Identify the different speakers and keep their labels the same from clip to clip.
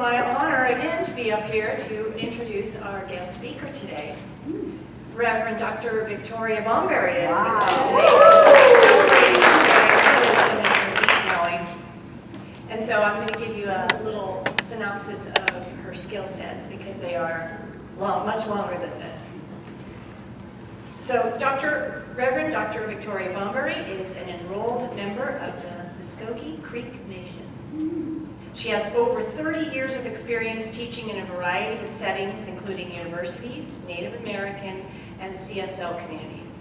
Speaker 1: my honor again to be up here to introduce our guest speaker today. Reverend Dr. Victoria Bomberry is with us today, celebrating sharing wisdom and deep knowing. And so I'm going to give you a little synopsis of her skill sets because they are much longer than this. So Reverend Dr. Victoria Bomberry is an enrolled member of the Muskogee Creek Nation. She has over 30 years of experience teaching in a variety of settings, including universities, Native American, and CSL communities.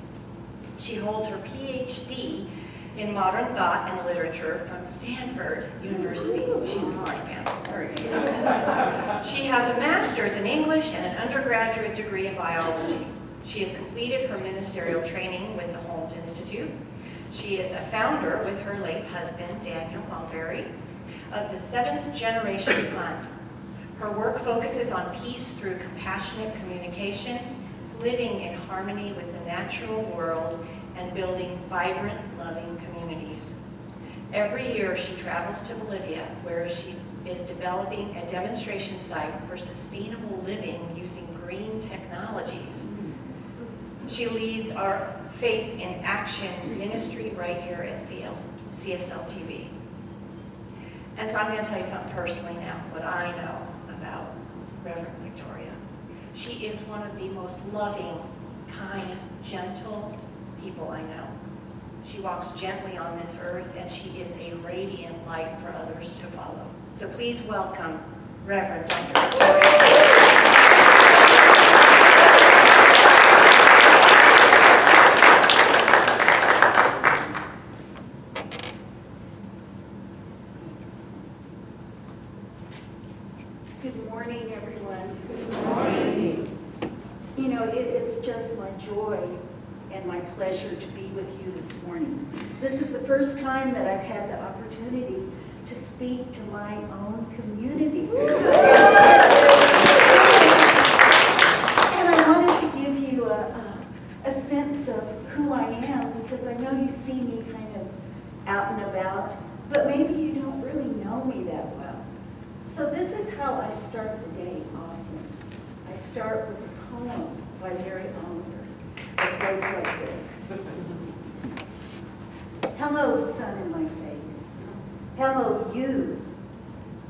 Speaker 1: She holds her PhD in modern thought and literature from Stanford University. She's a smarty pants. She has a master's in English and an undergraduate degree in biology. She has completed her ministerial training with the Holmes Institute. She is a founder with her late husband, Daniel Bomberry, of the 7th Generation Fund. Her work focuses on peace through compassionate communication, living in harmony with the natural world, and building vibrant, loving communities. Every year she travels to Bolivia, where she is developing a demonstration site for sustainable living using green technologies. She leads our Faith in Action ministry right here at CSL TV. And so I'm going to tell you something personally now, what I know about Reverend Victoria. She is one of the most loving, kind, gentle people I know. She walks gently on this earth, and she is a radiant light for others to follow. So please welcome Reverend Dr. Victoria.
Speaker 2: Good morning, everyone. Good morning. You know, it is just my joy and my pleasure to be with you this morning. This is the first time that I've had the opportunity to speak to my own community. And I wanted to give you a sense of who I am, because I know you see me kind of out and about, but maybe you don't really know me that well. So this is how I start the day often. I start with a poem by Mary Oliver that goes like this. Hello, sun in my face. Hello, you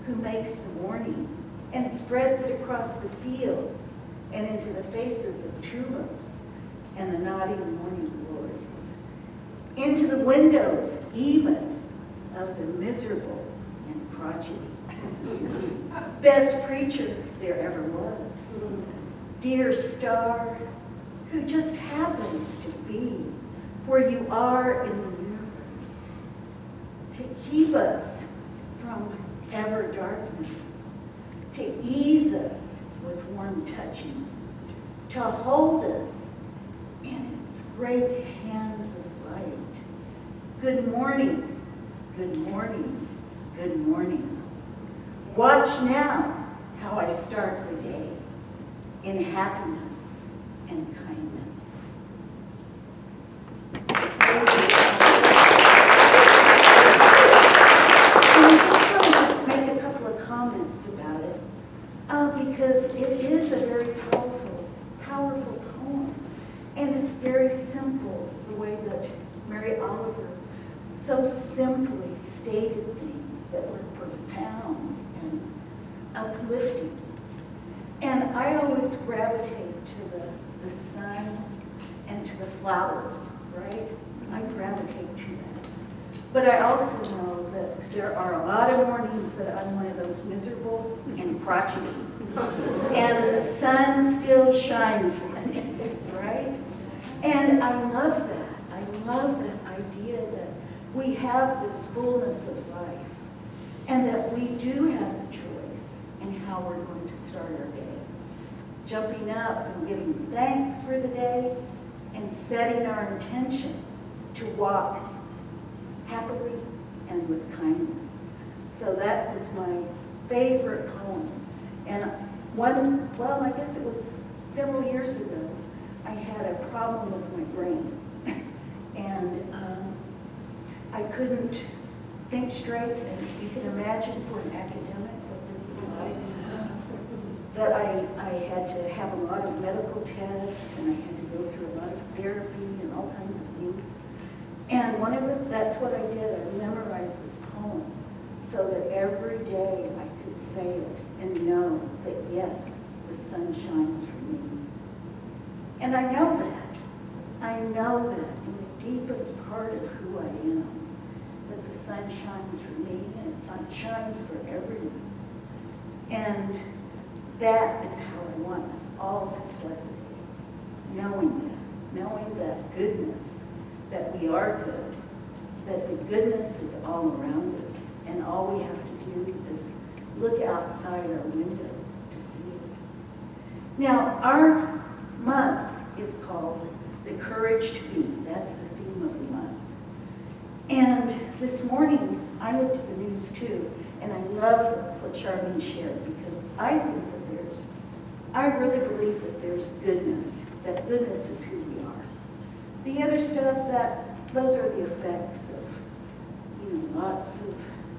Speaker 2: who makes the morning and spreads it across the fields and into the faces of tulips and the nodding morning glories. Into the windows even of the miserable and crotchety. Best preacher there ever was. Dear star, who just happens to be where you are in the universe, to keep us from ever darkness, to ease us with warm touching, to hold us in its great hands of light. Good morning, good morning, good morning. Watch now how I start the day in happiness and kindness. And I just want to make a couple of comments about it, because it is a very powerful poem, and it's very simple, the way that Mary Oliver so simply stated things that were profound and uplifting. And I always gravitate to the sun and to the flowers, right? I gravitate to that. But I also know that there are a lot of mornings that I'm one of those miserable and crotchety. And the sun still shines for me, right? And I love that. I love that idea that we have this fullness of life, and that we do have the choice in how we're going to start our day. Jumping up and giving thanks for the day, and setting our intention to walk happily and with kindness. So that was my favorite poem. And I guess it was several years ago, I had a problem with my brain. And I couldn't think straight, and you can imagine for an academic what this this is like. That I had to have a lot of medical tests, and I had to go through a lot of therapy and all kinds of things. And that's what I did. I memorized this poem so that every day I could say it and know that yes, the sun shines for me. And I know that. I know that in the deepest part of who I am, that the sun shines for me and the sun shines for everyone. And that is how I want us all to start the day, knowing that goodness, that we are good, that the goodness is all around us, and all we have to do is look outside our window to see it. Now, our month is called The Courage to Be. That's the theme of the month. And this morning, I looked at the news too, and I love what Charlene shared, because I think that I really believe that there's goodness, that goodness is who we are. The other stuff, those are the effects of, lots of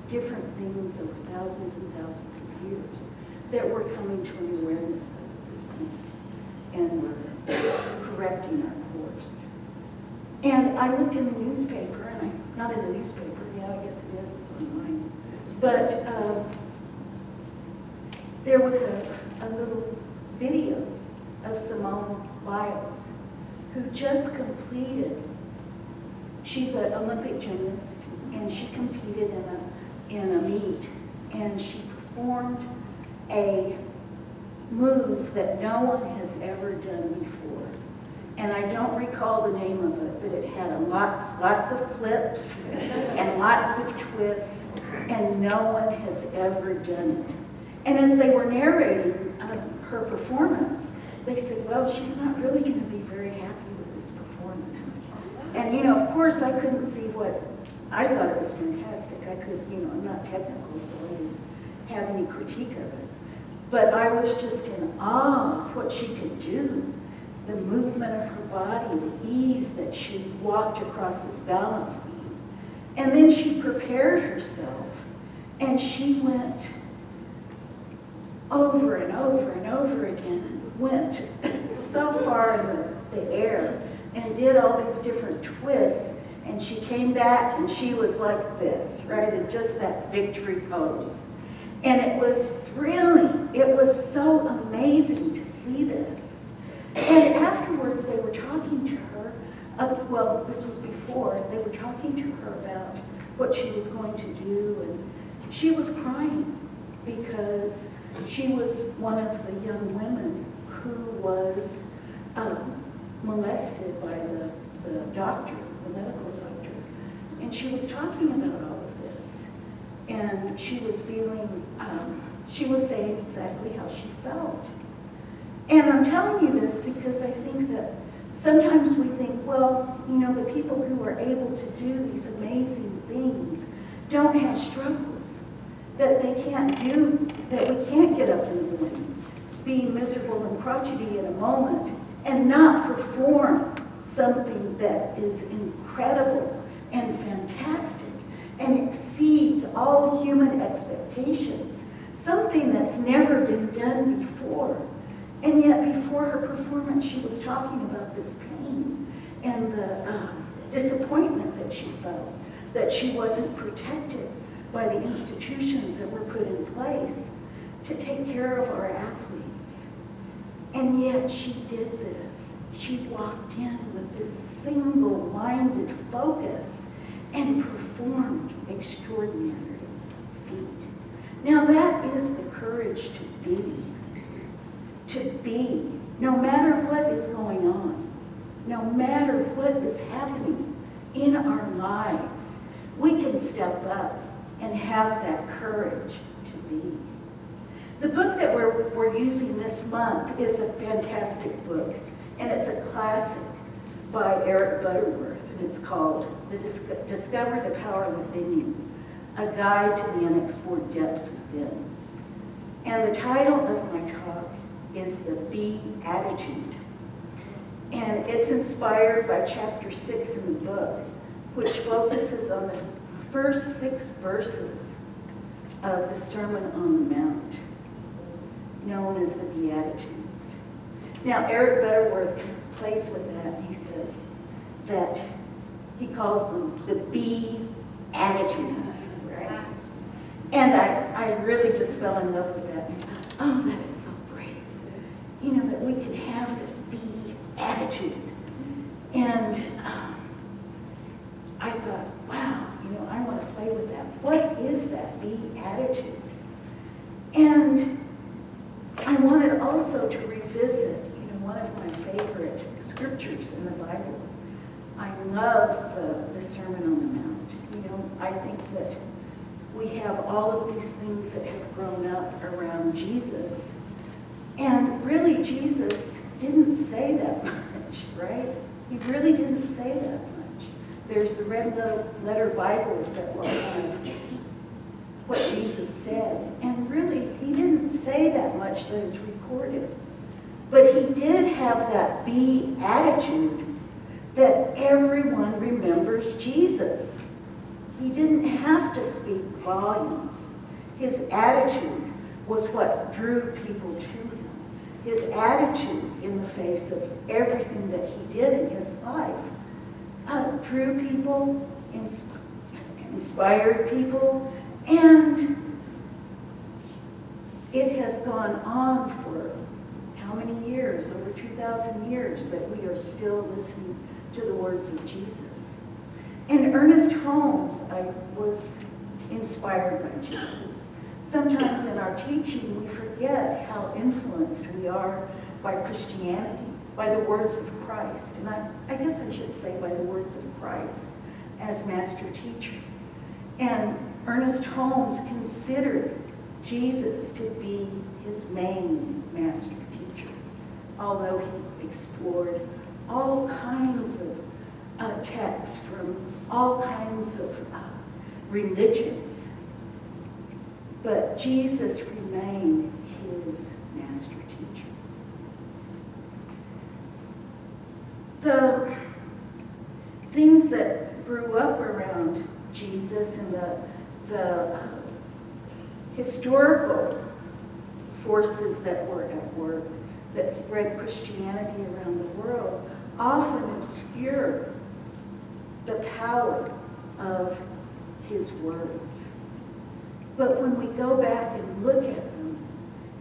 Speaker 2: different things over thousands and thousands of years that we're coming to an awareness of at this point, and we're correcting our course. And I looked in the newspaper, and not in the newspaper, yeah, I guess it is, it's online, but there was a little video of Simone Biles, who just completed, she's an Olympic gymnast, and she competed in a meet, and she performed a move that no one has ever done before. And I don't recall the name of it, but it had lots of flips and lots of twists, and no one has ever done it. And as they were narrating her performance, they said, well, she's not really going to be very happy with this performance. And, of course, I couldn't see I thought it was fantastic. I could, I'm not technical, so I didn't have any critique of it. But I was just in awe of what she could do, the movement of her body, the ease that she walked across this balance beam. And then she prepared herself, and she went over and over and over again, and went so far in the air and did all these different twists, and she came back and she was like this, right, in just that victory pose. And it was thrilling. It was so amazing to see this. And afterwards they were talking to her, well, this was before, they were talking to her about what she was going to do, and she was crying because she was one of the young women who was molested by the doctor, the medical doctor. And she was talking about all of this. And she was feeling, she was saying exactly how she felt. And I'm telling you this because I think that sometimes we think, well, the people who are able to do these amazing things don't have struggles. That they can't do, that we can't get up in the morning, be miserable and crotchety in a moment, and not perform something that is incredible and fantastic and exceeds all human expectations, something that's never been done before. And yet before her performance, she was talking about this pain and the disappointment that she felt, that she wasn't protected by the institutions that were put in place to take care of our athletes. And yet she did this. She walked in with this single-minded focus and performed extraordinary feat. Now that is the courage to be. To be, no matter what is going on, no matter what is happening in our lives, we can step up and have that courage to be. The book that we're using this month is a fantastic book, and it's a classic by Eric Butterworth, and it's called Discover the Power Within You, A Guide to the Unexplored Depths Within. And the title of my talk is The Be Attitude. And it's inspired by chapter 6 in the book, which focuses on the first 6 verses of the Sermon on the Mount, known as the Beatitudes. Now, Eric Butterworth plays with that. He says that he calls them the Beatitudes, right? And I really just fell in love with that. And I thought, oh, that is so great. You know, that we can have this Beatitude. And I thought, wow, you know, I want to play with that. What is that Beatitude? And I wanted also to revisit, you know, one of my favorite scriptures in the Bible. I love the Sermon on the Mount. You know, I think that we have all of these things that have grown up around Jesus. And really, Jesus didn't say that much, right? He really didn't say that much. There's the red letter Bibles that will have what Jesus said. And really, he didn't say that much that is recorded. But he did have that beatitude that everyone remembers Jesus. He didn't have to speak volumes. His attitude was what drew people to him. His attitude in the face of everything that he did in his life drew people, inspired people, and it has gone on for how many years? Over 2,000 years that we are still listening to the words of Jesus. In Ernest Holmes, I was inspired by Jesus. Sometimes in our teaching, we forget how influenced we are by Christianity, by the words of Christ. And I guess I should say by the words of Christ as master teacher. And Ernest Holmes considered Jesus to be his main master teacher, although he explored all kinds of texts from all kinds of religions. But Jesus remained his master teacher. The things that grew up around Jesus and the historical forces that were at work that spread Christianity around the world often obscure the power of his words. But when we go back and look at them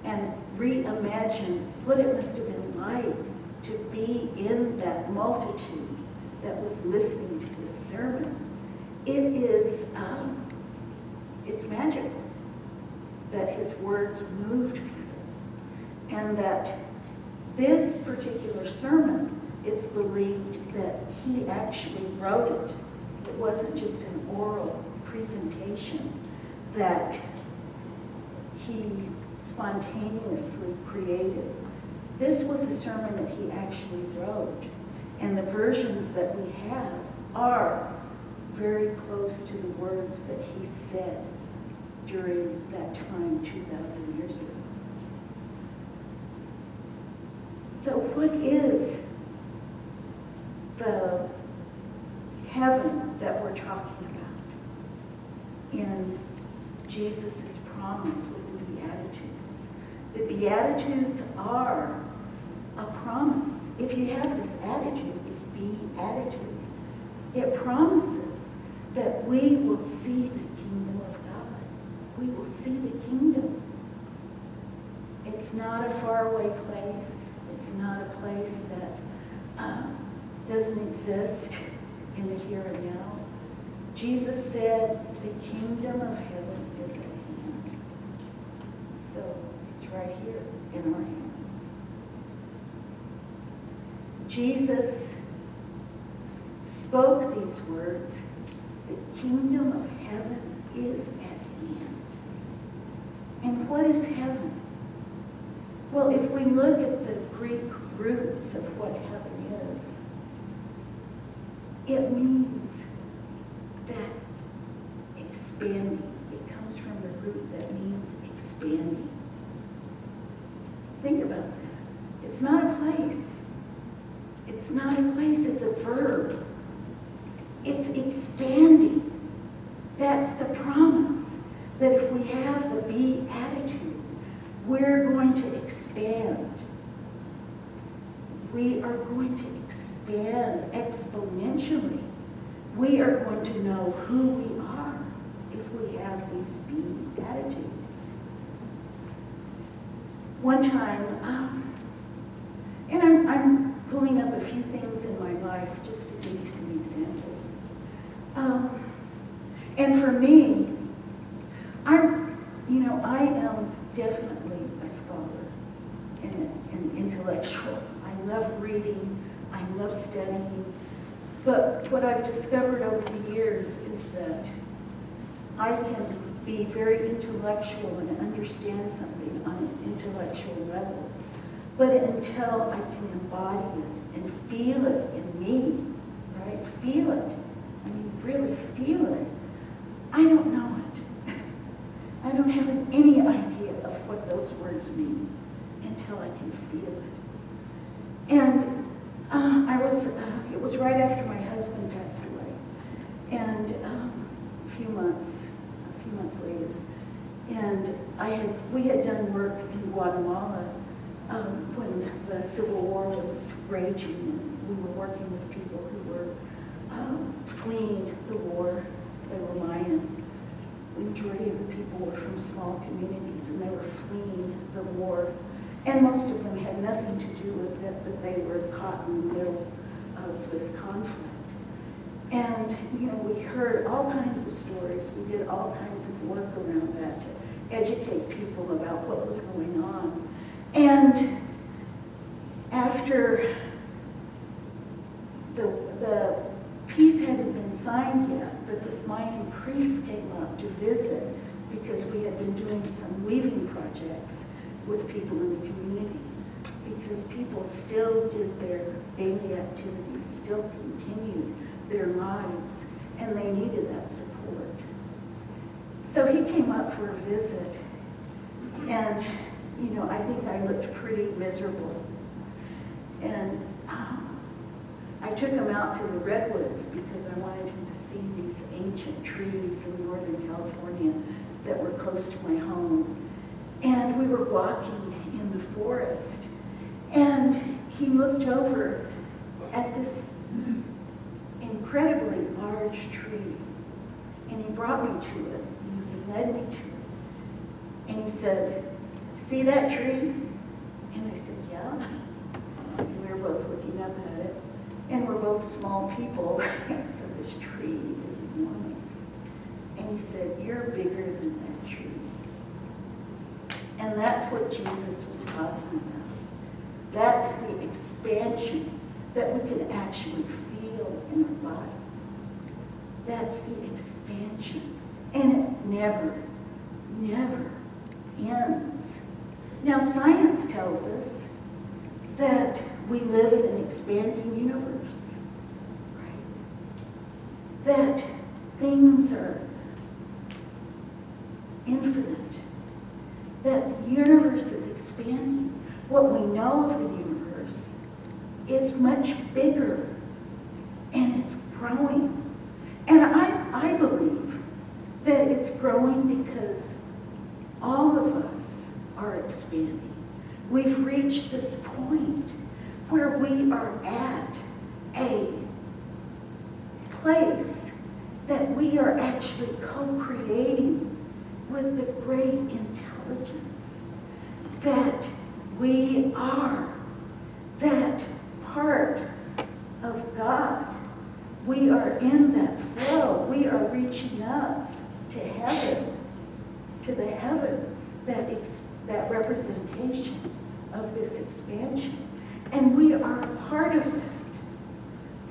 Speaker 2: and reimagine what it must have been like to be in that multitude that was listening to this sermon, it's magical that his words moved people, and that this particular sermon, it's believed that he actually wrote it. It wasn't just an oral presentation that he spontaneously created. This was a sermon that he actually wrote, and the versions that we have are very close to the words that he said during that time 2,000 years ago. So what is the heaven that we're talking about in Jesus' promise with the Beatitudes? The Beatitudes are a promise. If you have this attitude, this beatitude, it promises that we will see the kingdom of God. We will see the kingdom. It's not a faraway place. It's not a place that doesn't exist in the here and now. Jesus said the kingdom of heaven is at hand. So it's right here in our hands. Jesus spoke these words, the kingdom of heaven is at hand. And what is heaven? Well, if we look at the Greek roots of what heaven is, it means that expanding. It comes from the root that means expanding. Think about that. It's not a place. It's not a place, it's a verb. It's expanding. That's the promise. that if we have the be attitude, we're going to expand. We are going to expand exponentially. We are going to know who we are if we have these be attitudes. One time, and I'm pulling up a few things in my life just to give you some examples. And for me, I am definitely a scholar and an intellectual. I love reading, I love studying, but what I've discovered over the years is that I can be very intellectual and understand something on an intellectual level, but until I can embody it and feel it in me, right? Feel it. I mean, really feel it. I don't know it. I don't have any idea of what those words mean until I can feel it. And it was right after my husband passed away, and a few months later, and we had done work in Guatemala when the Civil War was raging, and we were working with people who were fleeing the war. They were Mayan. The majority of the people were from small communities, and they were fleeing the war. And most of them had nothing to do with it, but they were caught in the middle of this conflict. And, we heard all kinds of stories. We did all kinds of work around that to educate people about what was going on. And after the peace hadn't been signed yet, but this Mayan priest came up to visit because we had been doing some weaving projects with people in the community, because people still did their daily activities, still continued their lives, and they needed that support. So he came up for a visit, and I think I looked pretty miserable. And I took him out to the redwoods because I wanted him to see these ancient trees in Northern California that were close to my home. And we were walking in the forest, and he looked over at this incredibly large tree, and he brought me to it, and he led me to it. And he said, "See that tree?" And I said, "Yeah." And we were both looking up at it, and we're both small people, right? So this tree is enormous. And he said, "You're bigger than that tree." And that's what Jesus was talking about. That's the expansion that we can actually feel in our body. That's the expansion. And it never, never ends. Now, science tells us that we live in an expanding universe, right? That things are infinite. That the universe is expanding. What we know of the universe is much bigger, and it's growing. And I believe that it's growing because all of us are expanding. We've reached this point where we are at a place that we are actually co-creating with the great intelligence, that we are that part of God. We are in that flow. We are reaching up to heaven, to the heavens, that representation of this expansion. And we are a part of that.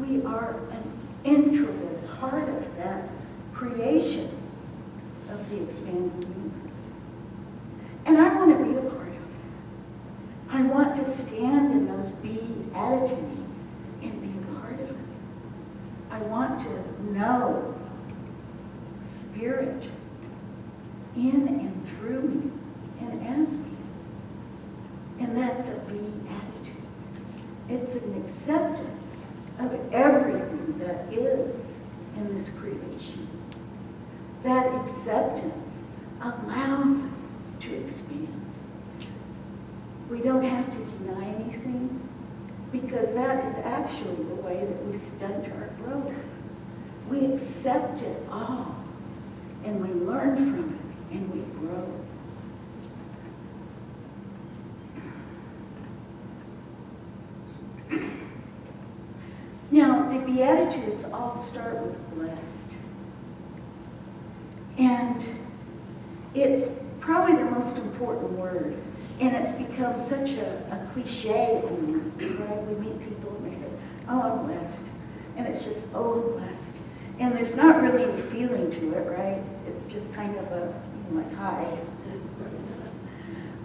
Speaker 2: We are an integral part of that creation of the expanding universe. And I want to be a part of that. I want to stand in those be attitudes and be a part of it. I want to know Spirit in and through me and as me. And that's a be attitude. It's an acceptance of everything that is in this creation. That acceptance allows us to expand. We don't have to deny anything, because that is actually the way that we stunt our growth. We accept it all, and we learn from it, and we grow. Now, the Beatitudes all start with blessed. And it's probably the most important word. And it's become such a cliche almost, right? We meet people and they say, oh, I'm blessed. And it's just, oh, I'm blessed. And there's not really any feeling to it, right? It's just kind of a, like, hi.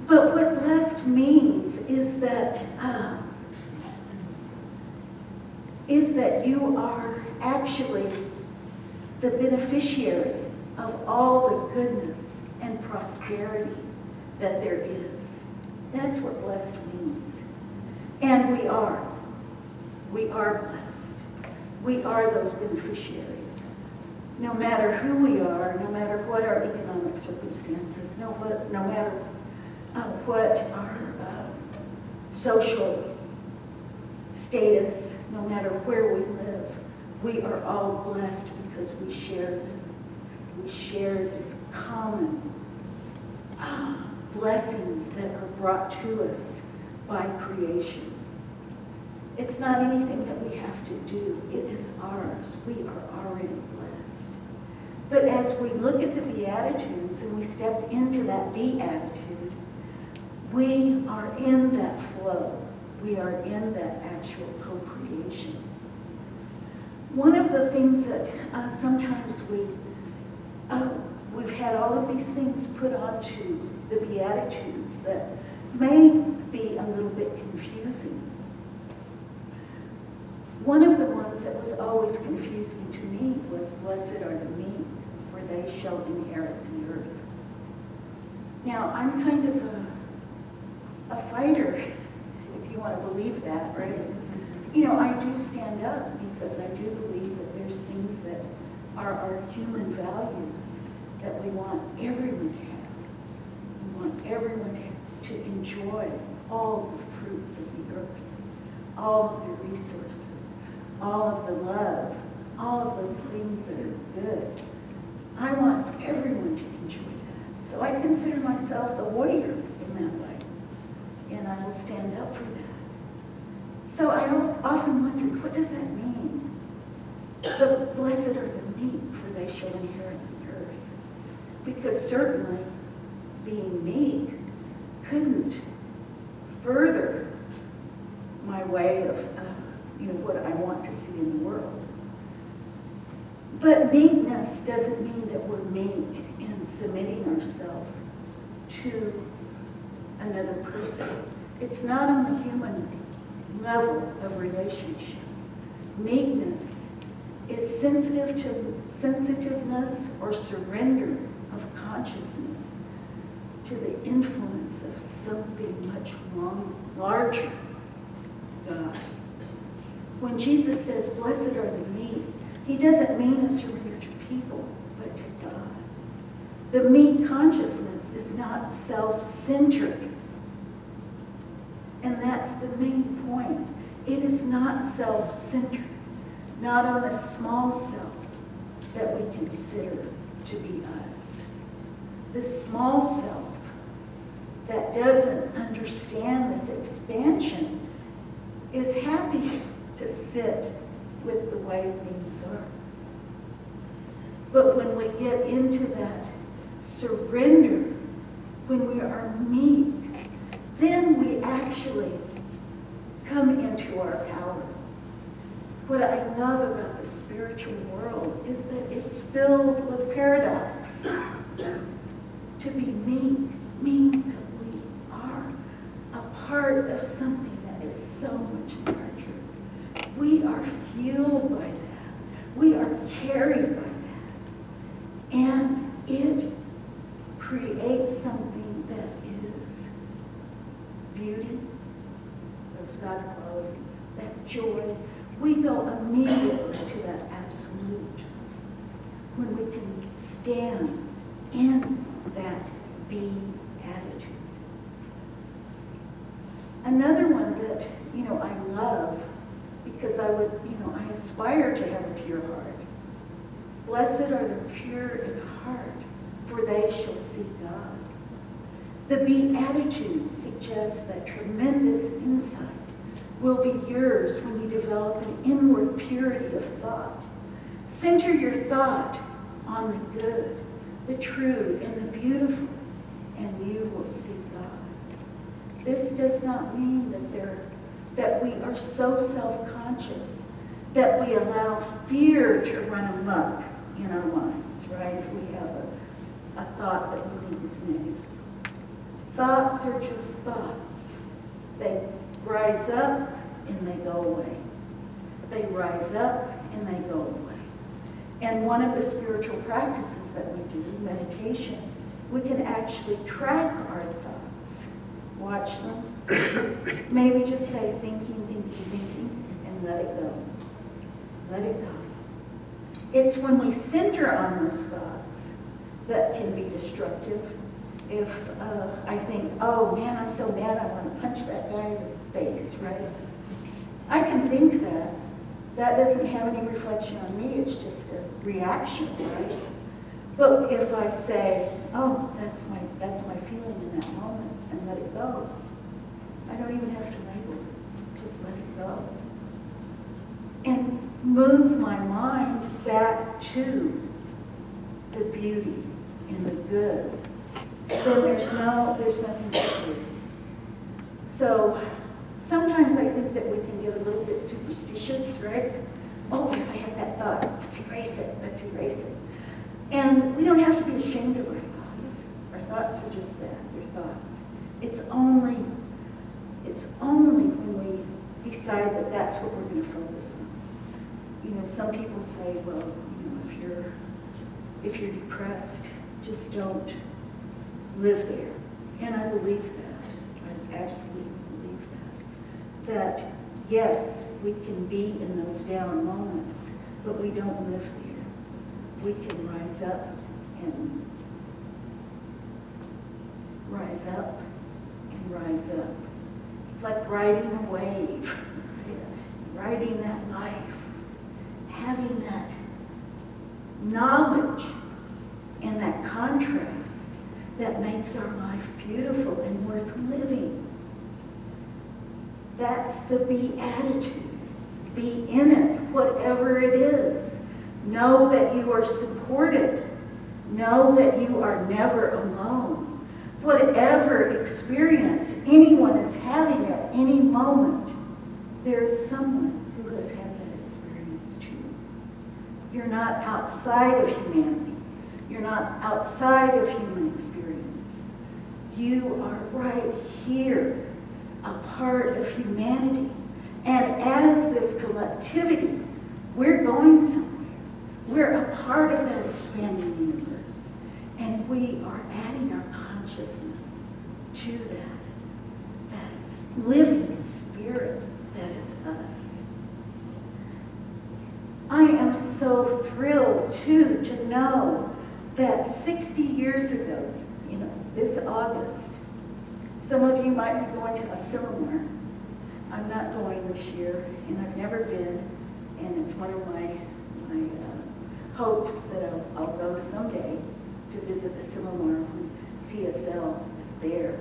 Speaker 2: But what blessed means is that you are actually the beneficiary of all the goodness and prosperity that there is. That's what blessed means. And we are. We are blessed. We are those beneficiaries. No matter who we are, no matter what our economic circumstances, no matter what our social status, no matter where we live, we are all blessed because we share this common blessings that are brought to us by creation. It's not anything that we have to do. It is ours. We are already blessed. But as we look at the Beatitudes and we step into that beatitude, we are in that flow. We are in that actual co-creation. One of the things that sometimes we've had all of these things put onto the Beatitudes that may be a little bit confusing. One of the ones that was always confusing to me was, blessed are the meek, for they shall inherit the earth. Now, I'm kind of a fighter, if you want to believe that, right? You know, I do stand up because I do believe that there's things that are our human values that we want everyone to have. We want everyone to enjoy all the fruits of the earth, all of the resources, all of the love, all of those things that are good. I want everyone to enjoy that. So I consider myself the warrior in that way. And I will stand up for that. So I often wondered, what does that mean? The blessed are the meek, for they shall inherit the earth. Because certainly being meek couldn't further my way of what I want to see in the world. But meekness doesn't mean that we're meek in submitting ourselves to another person. It's not on the human level of relationship. Meekness is sensitiveness or surrender of consciousness to the influence of something much larger, God. When Jesus says, blessed are the meek, he doesn't mean a surrender to people, but to God. The meek consciousness is not self-centered. And that's the main point. It is not self-centered, not on a small self that we consider to be us. The small self that doesn't understand this expansion is happy to sit with the way things are. But when we get into that surrender, when we are meek, then we actually come into our power. What I love about the spiritual world is that it's filled with paradox. To be meek means that we are a part of something that is so much larger. We are fueled by that. We are carried by that. And it creates something that is beauty, those God qualities, that joy. We go immediately to that absolute when we can stand in that be attitude. Another one that, I love, because I aspire to have a pure heart. Blessed are the pure in heart, for they shall see God. The Beatitude suggests that tremendous insight will be yours when you develop an inward purity of thought. Center your thought on the good, the true, and the beautiful, and you will see God. This does not mean that we are so self-conscious that we allow fear to run amok in our minds, right? If we have a thought that we think is negative. Thoughts are just thoughts. They rise up and they go away. They rise up and they go away. And one of the spiritual practices that we do, meditation, we can actually track our thoughts. Watch them. Maybe just say thinking, and let it go. Let it go. It's when we center on those thoughts that can be destructive. If I think, oh man, I'm so mad, I want to punch that guy in the face, right? I can think that. That doesn't have any reflection on me, it's just a reaction, right? But if I say, oh, that's my feeling in that moment, and let it go, I don't even have to label it, just let it go. And move my mind back to the beauty and the good. Then there's nothing to do. So sometimes I think that we can get a little bit superstitious, right? Oh, if I have that thought, let's erase it. And we don't have to be ashamed of our thoughts. Our thoughts are just that, they're thoughts. It's only when we decide that that's what we're going to focus on. Some people say, well, if you're depressed, just don't live there. And I believe that. I absolutely believe that. That, yes, we can be in those down moments, but we don't live there. We can rise up and rise up and rise up. It's like riding a wave, right? Riding that life, having that knowledge and that contrast that makes our life beautiful and worth living. That's the beatitude. Be in it, whatever it is. Know that you are supported. Know that you are never alone. Whatever experience anyone is having at any moment, there is someone who has had that experience too. You're not outside of humanity. You're not outside of human experience. You are right here, a part of humanity. And as this collectivity, we're going somewhere. We're a part of that expanding universe. And we are adding our consciousness to that living spirit that is us. I am so thrilled, too, to know that 60 years ago, this August, some of you might be going to a seminar. I'm not going this year, and I've never been, and it's one of my hopes that I'll go someday to visit the seminar when CSL is there.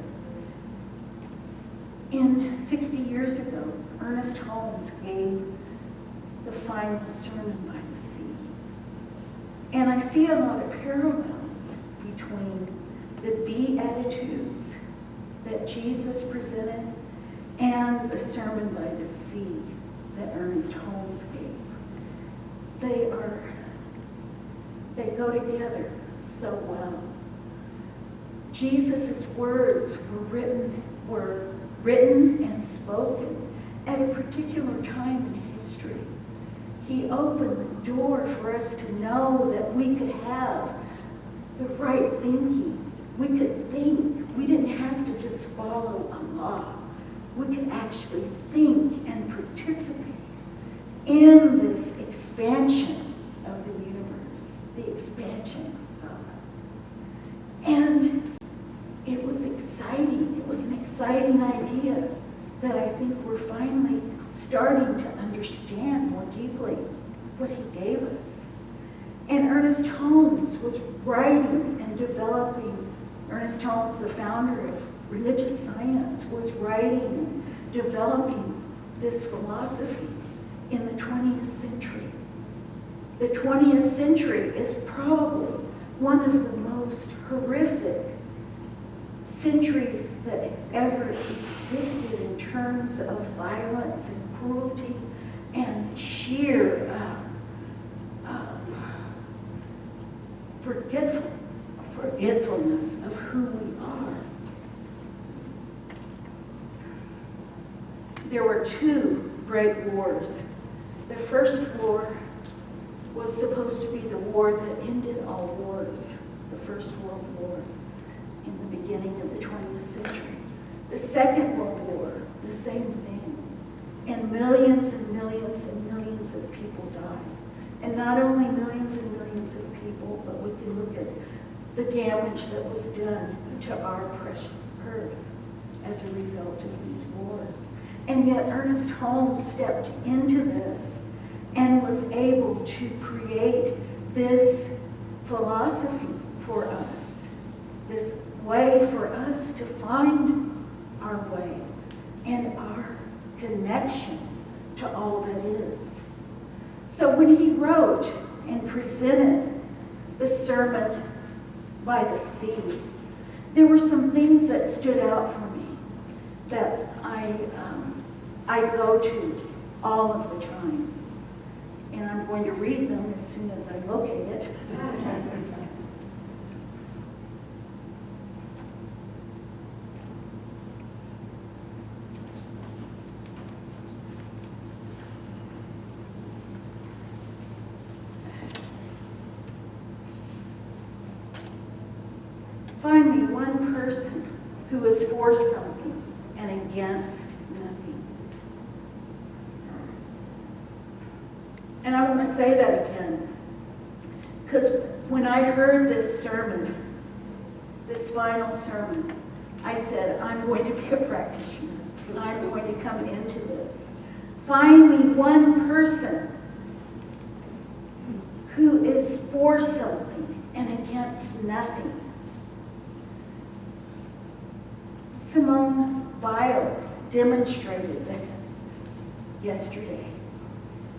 Speaker 2: 60 years ago, Ernest Holmes gave the final sermon by the sea. And I see a lot of parallels between the Beatitudes that Jesus presented and the sermon by the sea that Ernest Holmes gave. They go together so well. Jesus' words were written and spoken at a particular time in history. He opened the door for us to know that we could have the right thinking. We could think. We didn't have to just follow a law. We could actually think and participate in this expansion of the universe, the expansion of God. exciting idea that I think we're finally starting to understand more deeply what he gave us. And Ernest Holmes was writing and developing. Ernest Holmes, the founder of religious science, was writing and developing this philosophy in the 20th century. The 20th century is probably one of the most horrific centuries that ever existed in terms of violence and cruelty and sheer forgetfulness of who we are. There were two great wars. The first war was supposed to be the war that ended all wars, the First World War, in the beginning of the 20th century. The Second World War, the same thing. And millions and millions and millions of people died. And not only millions and millions of people, but we can look at the damage that was done to our precious earth as a result of these wars. And yet Ernest Holmes stepped into this and was able to create this philosophy for us, this way for us to find our way and our connection to all that is. So when he wrote and presented the Sermon by the Sea, there were some things that stood out for me that I go to all of the time. And I'm going to read them as soon as I locate it. Find me one person who is for something and against nothing. And I want to say that again, because when I heard this sermon, this final sermon, I said, I'm going to be a practitioner. I'm going to come into this. Find me one person who is for something and against nothing. Simone Biles demonstrated that yesterday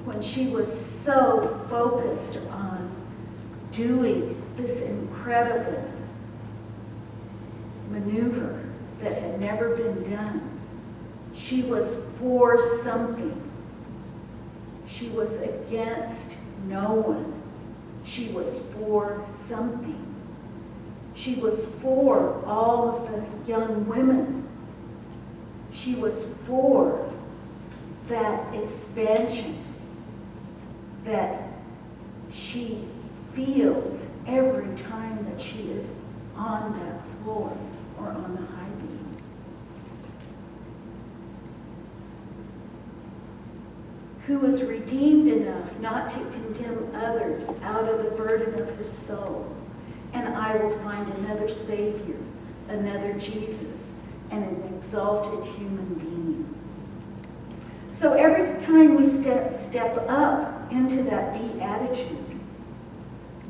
Speaker 2: when she was so focused on doing this incredible maneuver that had never been done. She was for something. She was against no one. She was for something. She was for all of the young women. She was for that expansion that she feels every time that she is on that floor or on the high beam. Who was redeemed enough not to condemn others out of the burden of his soul. And I will find another Savior, another Jesus, and an exalted human being. So every time we step up into that beatitude,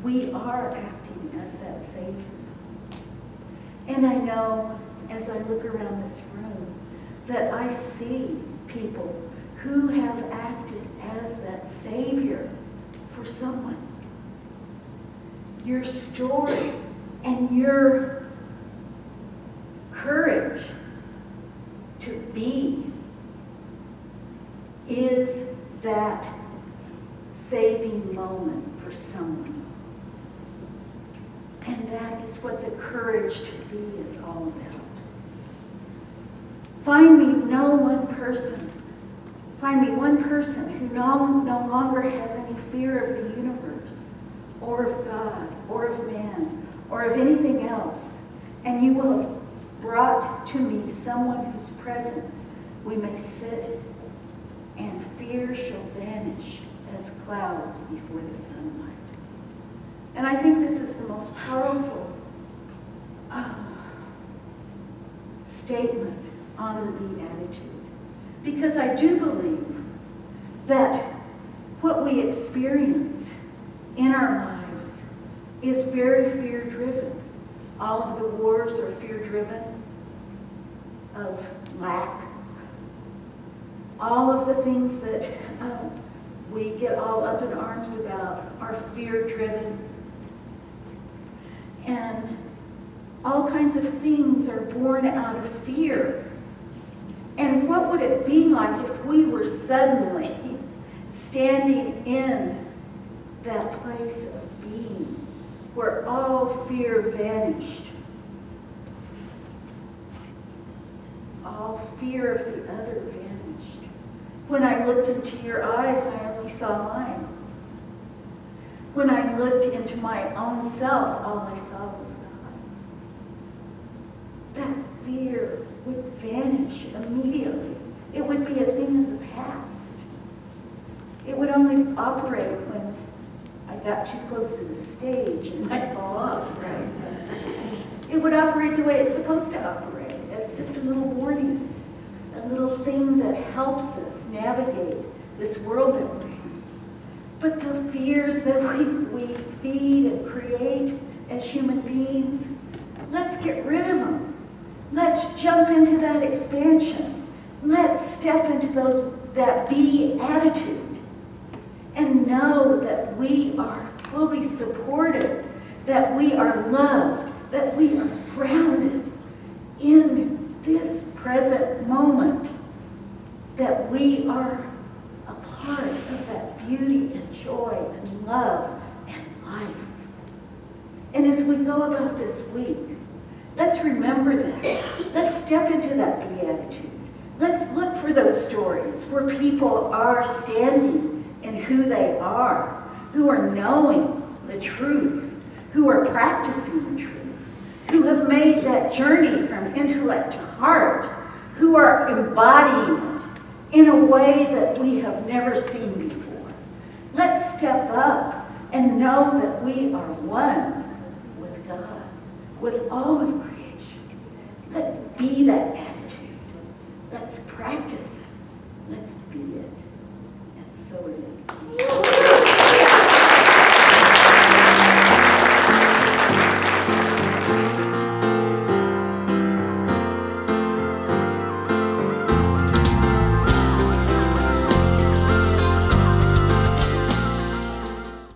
Speaker 2: we are acting as that Savior. And I know, as I look around this room, that I see people who have acted as that Savior for someone. Your story and your courage to be is that saving moment for someone. And that is what the courage to be is all about. Find me one person who no longer has any fear of the universe, or of God, or of man, or of anything else, and you will have brought to me someone whose presence we may sit, and fear shall vanish as clouds before the sunlight. And I think this is the most powerful statement on the Beatitude. Because I do believe that what we experience in our lives is very fear-driven. All of the wars are fear-driven, of lack. All of the things that we get all up in arms about are fear-driven. And all kinds of things are born out of fear. And what would it be like if we were suddenly standing in that place of being where all fear vanished? All fear of the other vanished. When I looked into your eyes, I only saw mine. When I looked into my own self, all I saw was God. That fear would vanish immediately. It would be a thing of the past. It would only operate when I got too close to the stage and I'd fall off. Right? It would operate the way it's supposed to operate, as just a little warning, a little thing that helps us navigate this world that we're in. But the fears that we feed and create as human beings, let's get rid of them. Let's jump into that expansion. Let's step into that be attitude and know that we are fully supported, that we are loved, that we are grounded in this present moment, that we are a part of that beauty and joy and love and life. And as we go about this week, let's remember that. Let's step into that beatitude. Let's look for those stories where people are standing in who they are, who are knowing the truth, who are practicing the truth, who have made that journey from intellect to heart, who are embodying it in a way that we have never seen before. Let's step up and know that we are one with God, with all of creation. Let's be that attitude. Let's practice it. Let's be it. And so it is.